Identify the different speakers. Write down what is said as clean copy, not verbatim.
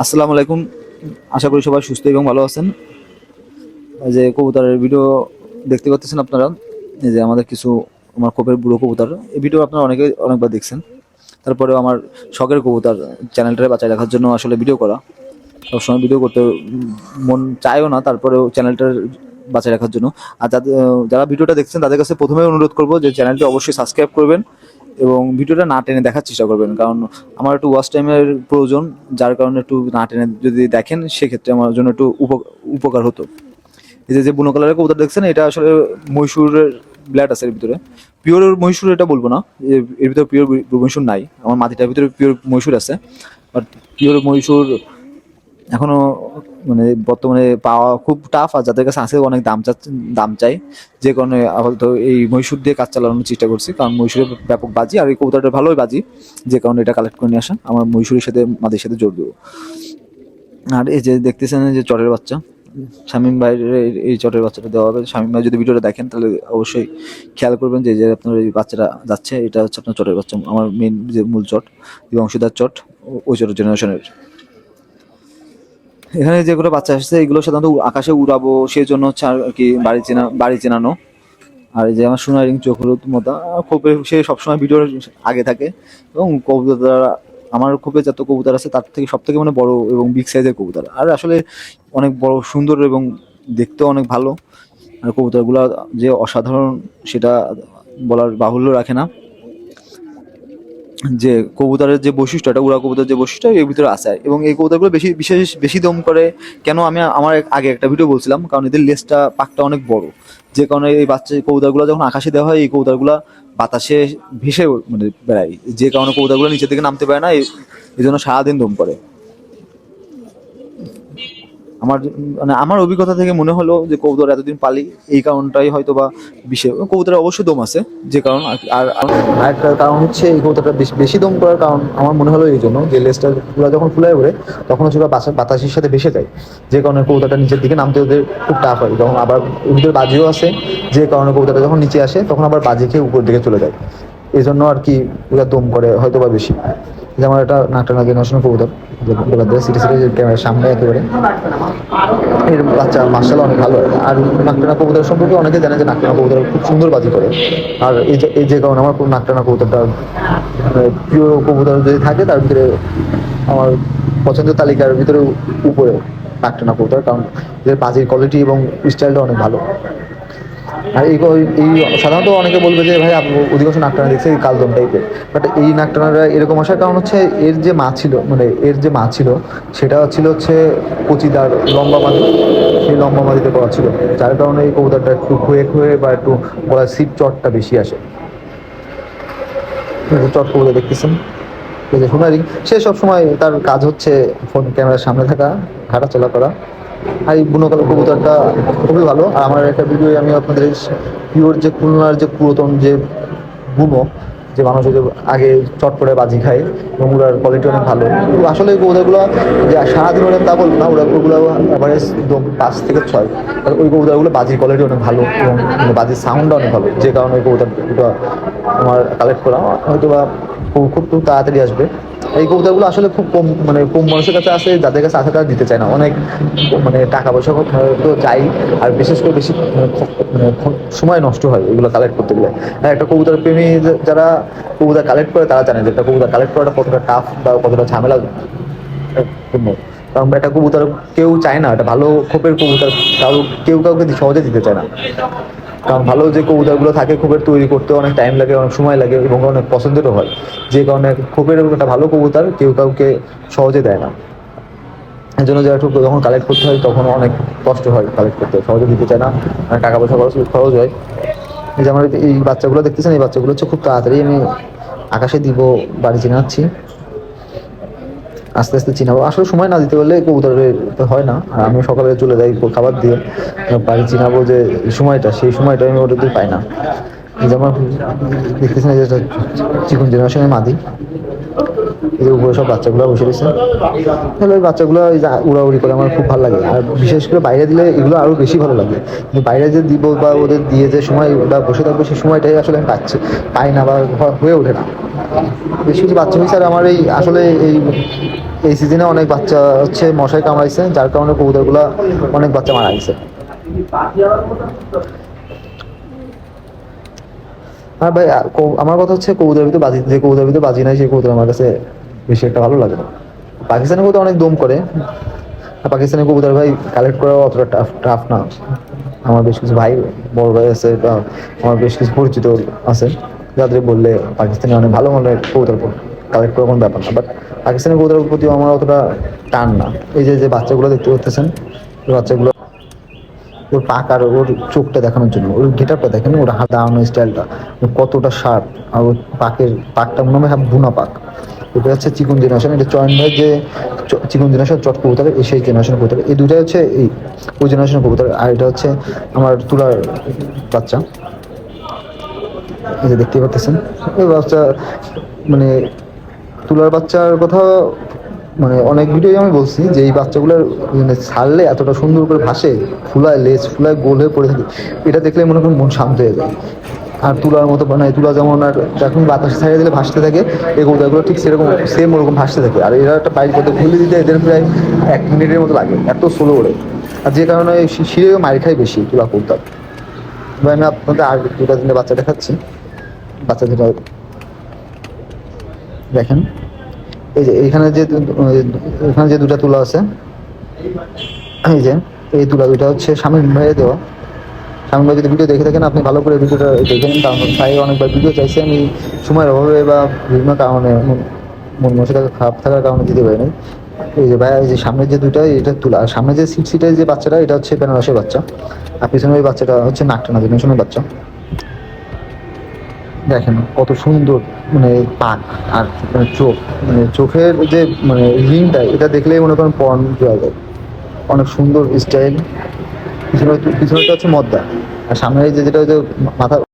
Speaker 1: আসসালামু আলাইকুম। আশা করি সবাই সুস্থ এবং ভালো আছেন। এই যে কবুতরের ভিডিও দেখতে পাচ্ছেন আপনারা, এই যে আমাদের কিছু আমার খোপের বুড়ো কবুতর, এই ভিডিও আপনারা অনেকবার দেখছেন। তারপরেও আমার শখের কবুতর চ্যানেলটারে বাঁচায় রাখার জন্য আসলে ভিডিও করা। সবসময় ভিডিও করতে মন চায়ও না, তারপরেও চ্যানেলটার বাঁচায় রাখার জন্য। আর যারা ভিডিওটা দেখছেন তাদের কাছে প্রথমেই অনুরোধ করবো যে চ্যানেলটি অবশ্যই সাবস্ক্রাইব করবেন এবং ভিডিওটা না টেনে দেখার চেষ্টা করবেন, কারণ আমার একটু ওয়াচ টাইমের প্রয়োজন, যার কারণে একটু না টেনে যদি দেখেন সেক্ষেত্রে আমার জন্য একটু উপকার হতো। এই যে বুনো কালারের কবুতর দেখছেন, এটা আসলে মহীশূরের ব্ল্যাড আছে এর ভিতরে। পিওর মহীশূর এটা বলবো না, এর ভিতরে পিওর মহীশূর নাই। আমার মাটিটার ভিতরে পিওর মহীশূর আছে, বাট পিওর মহীশূর এখনো মানে বর্তমানে পাওয়া খুব টাফ, আর যাদের কাছে আছে অনেক দাম চাই। যে কারণে আপাতত এই মহীশূর দিয়ে কাজ চালানোর চেষ্টা করছি, কারণ মহীশূরের ব্যাপক বাজি আর এই কবুতরটা ভালোই বাজি। যে কারণে এটা কালেক্ট করে নিয়ে আসা, আমার মহীশূরের সাথে মাদের সাথে জোর দেবো। আর এই যে দেখতেছেন যে চরের বাচ্চা, শামীম ভাইয়ের এই চটের বাচ্চাটা দেওয়া হবে। শামীম ভাই যদি ভিডিওটা দেখেন তাহলে অবশ্যই খেয়াল করবেন যে যে আপনার এই বাচ্চাটা যাচ্ছে, এটা হচ্ছে আপনার চটের বাচ্চা, আমার মেন যে মূল চট বংশীদার চট, ওই চটের জেনারেশনের। এখানে যেগুলো বাচ্চা আসছে এগুলো সাধারণত আকাশে উড়াবো, সেই জন্য হচ্ছে আর কি বাড়ি চেনানো। আর এই যে আমার সোনারিং চোখ হলুদ মোদা খোপে, সে সবসময় ভিডিওর আগে থাকে। এবং কবুতর, আমার খোপে যত কবুতর আছে তার থেকে সব থেকে মানে বড় এবং বিগ সাইজের কবুতর, আর আসলে অনেক বড় সুন্দর এবং দেখতেও অনেক ভালো। আর কবুতরগুলো যে অসাধারণ সেটা বলার বাহুল্য রাখে না। যে কবুতরের যে বৈশিষ্ট্য, এটা উড়া কবুতরের যে বৈশিষ্ট্য এর ভিতরে আছে, এবং এই কবুতরগুলো বেশি দম করে কেন, আমি আমার আগে একটা ভিডিও বলছিলাম, কারণ এদের লেজটা পাকটা অনেক বড়। যে কারণে এই বাচ্চা কবুতরগুলো যখন আকাশে দেওয়া হয়, এই কবুতরগুলো বাতাসে ভেসে মানে বেড়ায়, যে কারণে কবুতরগুলো নিচের দিকে নামতে পারে না, এই জন্য সারাদিন দম করে। আমার মানে আমার অভিজ্ঞতা থেকে মনে হলো যে কবুতর এতদিন পালি এই কারণটাই হয়তো বা বিশেষ, কবুতরের অবশ্যই দম আছে যে কারণ। আর একটা কারণ হচ্ছে এই কবুতরটা বেশি দম করার কারণ আমার মনে হলো এই জন্য যে লেজটা পুরো যখন ফুলায় ওঠে তখন হচ্ছে বাতাসের সাথে ভেসে যায়, যে কারণে কবুতরটা নিচের দিকে নামতে ওদের খুব টাফ হয়। যখন আবার ওর ভিতরে বাজিও আছে, যে কারণে কবুতরটা যখন নিচে আসে তখন আবার বাজি খেয়ে উপর দিকে চলে যায়। এই জন্য আর কি ওরা দম করে হয়তো বা বেশি। যেমন একটা নাকটানা জেনারেশনের কবুতর, বলে দেয় সিটি সিটি ক্যামেরার সামনে একেবারে, এর বাচ্চা মার্শাল্লাহ অনেক ভালো হয়। আর নাকটানা কবুতর সম্পর্কে অনেকে জানে যে নাকটানা কবুতর খুব সুন্দর বাজি করে। আর এই যে কারণে আমার নাকটানা কবুতরটা প্রিয় কবুতর যদি থাকে তার ভিতরে আমার পছন্দের তালিকার ভিতরে উপরে নাকটানা কবুতর, কারণ এদের বাজির কোয়ালিটি এবং স্টাইলটা অনেক ভালো। আর এই সাধারণত অনেকে বলবে যে ভাই আপনি অধিকাংশ নাকটানা দেখছে এই কালদম টাইপের, বাট এই নাকটানারা এরকম আসার কারণ হচ্ছে এর যে মা ছিল, মানে এর যে মা ছিল সেটা হচ্ছে কচিদার লম্বা মাদি, সেই লম্বা মাদিতে করা ছিল, যার কারণে এই কবুতরটা একটু খুয়ে খুয়ে বা একটু গলার সিট চটটা বেশি আসে। চট কবুতর দেখতেছেন, এই যে সোনারি, সে সবসময় তার কাজ হচ্ছে ফোন ক্যামেরার সামনে থাকা, হাঁটা চলা করা। আর এই বুনো কালো কবুতরটা খুবই ভালো। আর আমার একটা ভিডিও আমি আপনাদের পিওর যে খুলনার যে পুরাতন যে বুনো, যে মানুষ যে আগে চট করে বাজি খায় এবং ওটার কোয়ালিটি অনেক ভালো। আসলে এই কবুতরগুলো যে সারাদিন ওরা তা বলবো না, ওগুলো অ্যাভারেজ 5 থেকে 6। আর ওই কবুতরগুলো বাজির কোয়ালিটি অনেক ভালো এবং বাজির সাউন্ডটা অনেক ভালো, যে কারণে ওই কবুতরটা আমার কালেক্ট করা হয়তো বা খুব তাড়াতাড়ি আসবে। এই কবুতরগুলো আসলে খুব কম মানুষের কাছে আছে, যাদের কাছে আছে তারা দিতে চায় না, অনেক টাকা পয়সা তো চাই। আর বিশেষ করে বেশি সময় নষ্ট হয় এগুলো কালেক্ট করতে গেলে। আর একটা কবুতর প্রেমী যারা কবুতর কালেক্ট করে তারা জানে যে একটা কবুতর কালেক্ট করাটা কতটা টাফ বা কতটা ঝামেলা পূর্ণ। কারণ একটা কবুতর কেউ চায় না, একটা ভালো খোপের কবুতর কেউ কাউকে সহজে দিতে চায় না, কারণ ভালো যে কবুতরগুলো থাকে খোপের তৈরি করতে অনেক টাইম লাগে, অনেক সময় লাগে এবং অনেক পছন্দেরও হয়। যে কারণে খোপের একটা ভালো কবুতর কেউ কাউকে সহজে দেয় না। এর জন্য যারা যখন কালেক্ট করতে হয় তখন অনেক কষ্ট হয়, কালেক্ট করতে সহজে দিতে চায় না, টাকা পয়সা খরচ হয়। এই যে আমার এই বাচ্চাগুলো দেখতেছেন, এই বাচ্চাগুলো হচ্ছে খুব তাড়াতাড়ি আমি আকাশে দিব, বাড়ি চিনাচ্ছি, আস্তে আস্তে চিনাবো। আসলে সময় না দিতে পারলে কবুতরের হয় না। আর আমি সকালে চলে যাই খাবার দিয়ে, বাড়ি চিনাবো যে সময়টা, সেই সময়টা আমি ওটা দিয়ে পাই না। এই যে আমার দেখতেছেন যে চিকন জেনারেশনের মাদি, এই যে উপরে সব বাচ্চাগুলো বসে রয়েছে, তাহলে ওই বাচ্চাগুলো ওই যে উড়াউড়ি করে আমার খুব ভালো লাগে। আর বিশেষ করে বাইরে দিলে এগুলো আরও বেশি ভালো লাগে, কিন্তু বাইরে যে দিব বা ওদের দিয়ে যে সময় ওরা বসে থাকবে সেই সময়টাই আসলে আমি পাই না বা হয়ে ওঠে না। বেশ কিছু বাচ্চা হয়েছে, আর আমার এই আসলে এই সিজনে অনেক বাচ্চা হচ্ছে মশাই কামড়াইছে, যার কারণে কবুতরগুলো অনেক বাচ্চা মারা গেছে। আর ভাই আমার কথা হচ্ছে কবুতরের ভিতরে বাজি, যে কবুতরের ভিতরে বাজি নাই সেই কবুতর আমার কাছে বেশি একটা ভালো লাগে না। পাকিস্তানি কবুতর অনেক দম করে, আর পাকিস্তানি কবুতর ভাই কালেক্ট করা অতটা টাফ টাফ না। আমার বেশ কিছু ভাই, বড় ভাই আছে বা আমার বেশ কিছু পরিচিত আছে, যাদের বললে পাকিস্তানি অনেক ভালো মানের কবুতর কালেক্ট করার কোনো ব্যাপার না। বাট পাকিস্তানি কবুতরের প্রতি আমার অতটা টান না। এই যে যে বাচ্চাগুলো দেখতে পাচ্ছেন, ওই বাচ্চাগুলো ওর পাক আর ওর চোখটা দেখানোর জন্য, ওর গেটআপটা দেখেন, ওর হাত দাঁড়ানোর স্টাইলটা কতটা শার্প, আর ওর পাকটা মনে হয় বুনা পাক। এটা হচ্ছে চিকন জেনারেশন, এটা চয়ন ভাই যে চিকন জেনারেশন চট কবুতর, সেই জেনারেশন কবুতর, এই দুইটাই হচ্ছে এই ওই জেনারেশন কবুতর। আর এটা হচ্ছে আমার তুলার বাচ্চা, এই যে দেখতে পাচ্ছেন ওই বাচ্চা। মানে তুলার বাচ্চার কথা মানে অনেক ভিডিও আমি বলছি যে এই বাচ্চাগুলোর মানে ছাড়লে এতটা সুন্দর করে ভাসে, ফুলায় লেজ ফুলায় গোল হয়ে পড়ে থাকে, এটা দেখলে মনে করুন মন শান্ত হয়ে যায়। আর তুলার মতো মানে তুলা যেমন আর যখন বাতাসে ছাড়িয়ে দিলে ভাসতে থাকে, এই কবুতরগুলো ঠিক সেরকম সেম ওরকম ভাসতে থাকে। আর এরা একটা বাইক করতে খুলে দিতে এদের প্রায় 1 মিনিটের মতো লাগে, এত স্লো ওড়ে। আর যে কারণে শিরে মার খাই বেশি তুলা কবুতর। এবার আমি আপনাদের আর দুটা দিনে বাচ্চা দেখাচ্ছি। বাচ্চা দুটা দেখেন, এই যে এখানে যে দুটা তুলা আছে, এই যে এই তুলা দুটা হচ্ছে শামীম ভাইয়ের দেওয়া। শামীম ভাই যদি ভিডিও দেখে থাকেন আপনি ভালো করে ভিডিওটা দেখে নিন, কারণ ভাই অনেকবার ভিডিও চাইছে, আমি সময়ের অভাবে বা বিভিন্ন কারণে মন মানসিকতা খারাপ থাকার কারণে দিতে পারিনি। এই যে ভাই, এই যে সামনের যে দুটা এটা তুলা, আর সামনে যে সিটের যে বাচ্চাটা এটা হচ্ছে বেনারসের বাচ্চা, আর পিছনে ওই বাচ্চাটা হচ্ছে নাকটানা জেনারেশনের বাচ্চা। দেখেন কত সুন্দর মানে পাক, আর মানে চোখ, মানে চোখের যে মানে রিংটা, এটা দেখলেই মনে করেন পর্ন দেওয়া যায়। অনেক সুন্দর স্টাইল। পিছনে পিছনেটা হচ্ছে মদ্দা, আর সামনে যে যেটা হচ্ছে মাথা